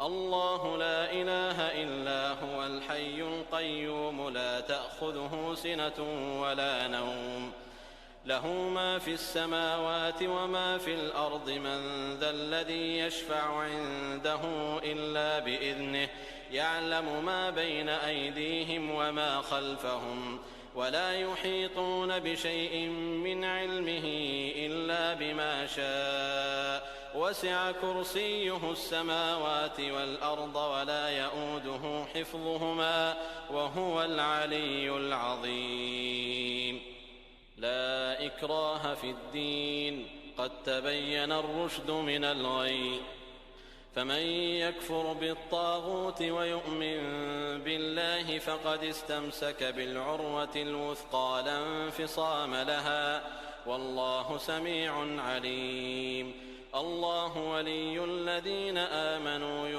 الله لا إله إلا هو الحي القيوم لا تأخذه سنة ولا نوم له ما في السماوات وما في الأرض من ذا الذي يشفع عنده إلا بإذنه يعلم ما بين أيديهم وما خلفهم ولا يحيطون بشيء من علمه إلا بما شاء وسع كرسيه السماوات والأرض ولا يئوده حفظهما وهو العلي العظيم. لا إكراه في الدين قد تبين الرشد من الغي فمن يكفر بالطاغوت ويؤمن بالله فقد استمسك بالعروة الوثقى لا انفصام لها والله سميع عليم. الله ولي الذين آمنوا